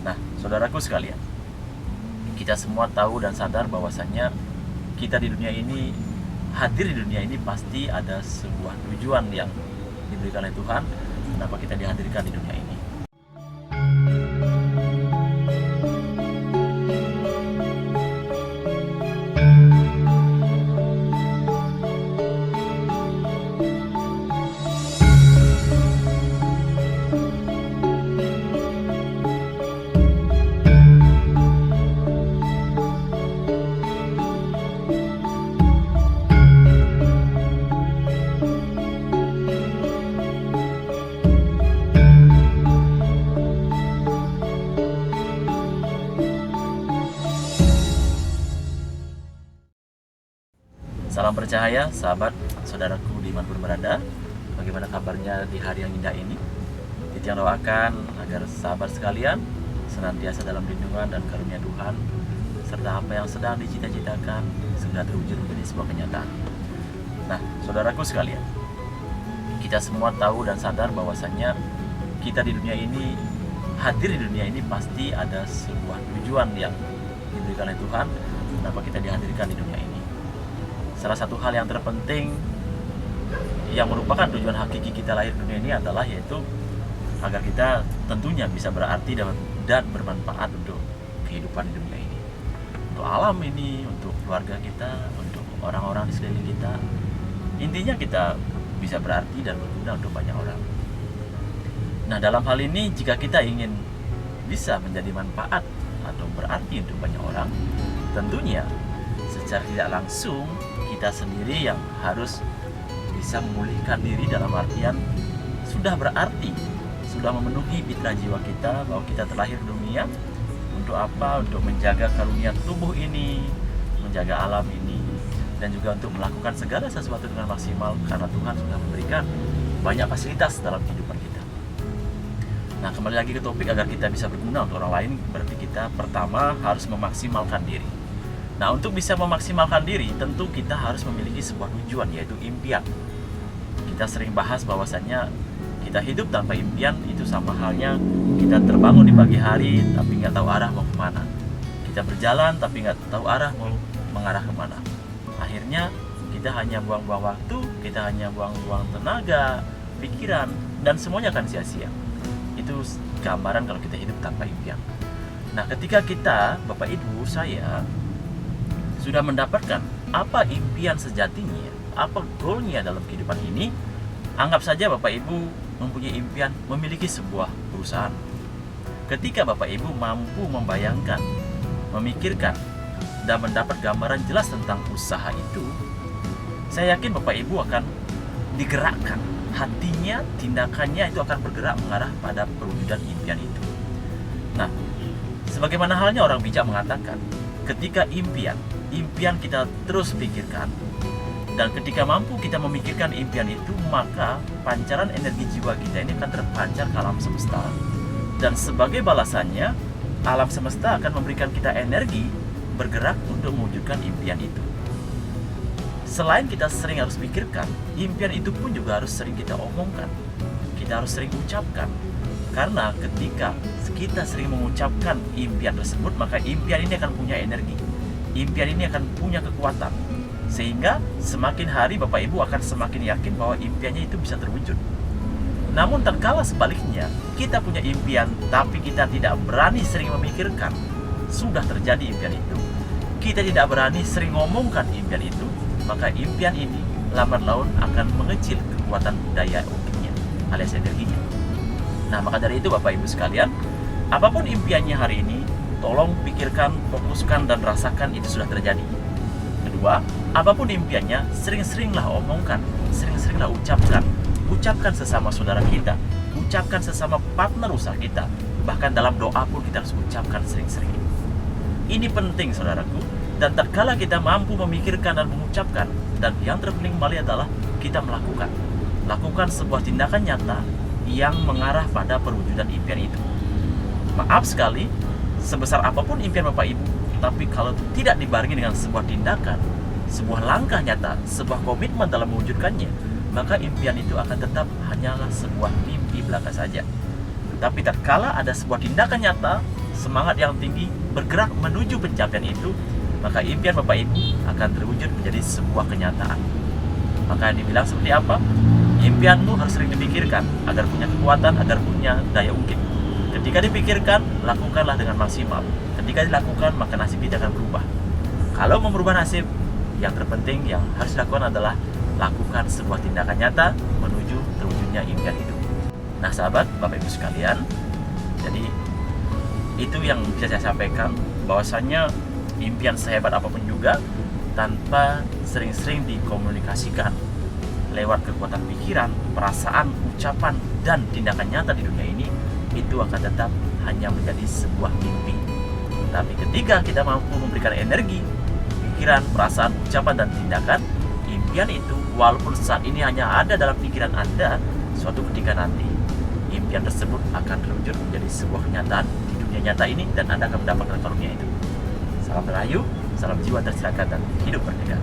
Nah, saudaraku sekalian, kita semua tahu dan sadar bahwasannya kita di dunia ini, hadir di dunia ini pasti ada sebuah tujuan yang diberikan oleh Tuhan. Kenapa kita dihadirkan di dunia ini? Salam bercahaya, sahabat, saudaraku dimanapun berada. Bagaimana kabarnya di hari yang indah ini? Titian doakan agar sahabat sekalian senantiasa dalam lindungan dan karunia Tuhan, serta apa yang sedang dicita-citakan segera terwujud menjadi sebuah kenyataan. Nah, saudaraku sekalian, kita semua tahu dan sadar bahwasannya kita di dunia ini, hadir di dunia ini pasti ada sebuah tujuan yang diberikan oleh Tuhan. Kenapa kita dihadirkan di dunia ini? Salah satu hal yang terpenting yang merupakan tujuan hakiki kita lahir di dunia ini adalah yaitu agar kita tentunya bisa berarti dan bermanfaat untuk kehidupan di dunia ini, untuk alam ini, untuk keluarga kita, untuk orang-orang di sekeliling kita. Intinya kita bisa berarti dan berguna untuk banyak orang. Nah, dalam hal ini jika kita ingin bisa menjadi manfaat atau berarti untuk banyak orang, tentunya secara tidak langsung kita sendiri yang harus bisa memulihkan diri, dalam artian sudah berarti, sudah memenuhi fitrah jiwa kita bahwa kita terlahir di dunia untuk apa? Untuk menjaga karunia tubuh ini, menjaga alam ini, dan juga untuk melakukan segala sesuatu dengan maksimal karena Tuhan sudah memberikan banyak fasilitas dalam kehidupan kita. Nah, kembali lagi ke topik, agar kita bisa berguna untuk orang lain, berarti kita pertama harus memaksimalkan diri. Nah, untuk bisa memaksimalkan diri, tentu kita harus memiliki sebuah tujuan, yaitu impian. Kita sering bahas bahwasannya kita hidup tanpa impian itu sama halnya kita terbangun di pagi hari tapi nggak tahu arah mau kemana. Kita berjalan tapi nggak tahu arah mau mengarah kemana. Akhirnya kita hanya buang-buang waktu, kita hanya buang-buang tenaga, pikiran, dan semuanya akan sia-sia. Itu gambaran kalau kita hidup tanpa impian. Nah, ketika kita, Bapak Ibu, saya sudah mendapatkan apa impian sejatinya, apa goalnya dalam kehidupan ini, anggap saja Bapak Ibu mempunyai impian memiliki sebuah perusahaan. Ketika Bapak Ibu mampu membayangkan, memikirkan, dan mendapat gambaran jelas tentang usaha itu, saya yakin Bapak Ibu akan digerakkan, hatinya, tindakannya itu akan bergerak mengarah pada perwujudan impian itu. Nah, sebagaimana halnya orang bijak mengatakan, ketika impian kita terus pikirkan, dan ketika mampu kita memikirkan impian itu, maka pancaran energi jiwa kita ini akan terpancar ke alam semesta, dan sebagai balasannya alam semesta akan memberikan kita energi bergerak untuk mewujudkan impian itu. Selain kita sering harus pikirkan, impian itu pun juga harus sering kita omongkan, kita harus sering ucapkan. Karena ketika kita sering mengucapkan impian tersebut, maka impian ini akan punya energi, impian ini akan punya kekuatan, sehingga semakin hari Bapak Ibu akan semakin yakin bahwa impiannya itu bisa terwujud. Namun tatkala sebaliknya, kita punya impian tapi kita tidak berani sering memikirkan, sudah terjadi impian itu, kita tidak berani sering ngomongkan impian itu, maka impian ini lambat laun akan mengecil kekuatan daya ukirnya alias energinya. Nah, maka dari itu Bapak Ibu sekalian, apapun impiannya hari ini, tolong pikirkan, fokuskan, dan rasakan itu sudah terjadi. Kedua, apapun impiannya, sering-seringlah omongkan, sering-seringlah ucapkan. Ucapkan sesama saudara kita, ucapkan sesama partner usaha kita. Bahkan dalam doa pun kita harus ucapkan sering-sering. Ini penting, saudaraku. Dan tatkala kita mampu memikirkan dan mengucapkan, dan yang terpenting kembali adalah kita melakukan. Lakukan sebuah tindakan nyata yang mengarah pada perwujudan impian itu. Maaf sekali, sebesar apapun impian Bapak Ibu, tapi kalau tidak dibarengi dengan sebuah tindakan, sebuah langkah nyata, sebuah komitmen dalam mewujudkannya, maka impian itu akan tetap hanyalah sebuah mimpi belaka saja. Tapi tatkala ada sebuah tindakan nyata, semangat yang tinggi, bergerak menuju pencapaian itu, maka impian Bapak Ibu akan terwujud menjadi sebuah kenyataan. Maka dibilang seperti apa? Impianmu harus sering dipikirkan agar punya kekuatan, agar punya daya ungkit. Ketika dipikirkan, lakukanlah dengan maksimal. Ketika dilakukan, maka nasib kita akan berubah. Kalau mau merubah nasib, yang terpenting yang harus dilakukan adalah lakukan sebuah tindakan nyata menuju terwujudnya impian hidup. Nah sahabat, Bapak Ibu sekalian, jadi itu yang bisa saya sampaikan, bahwasannya impian sehebat apapun juga, tanpa sering-sering dikomunikasikan lewat kekuatan pikiran, perasaan, ucapan, dan tindakan nyata di dunia ini, itu akan tetap hanya menjadi sebuah mimpi. Tapi ketika kita mampu memberikan energi, pikiran, perasaan, ucapan, dan tindakan, impian itu walaupun saat ini hanya ada dalam pikiran Anda, suatu ketika nanti impian tersebut akan terwujud menjadi sebuah kenyataan di dunia nyata ini, dan Anda akan mendapatkan karunia itu. Salam rahayu, salam jiwa tersirat dan hidup merdeka.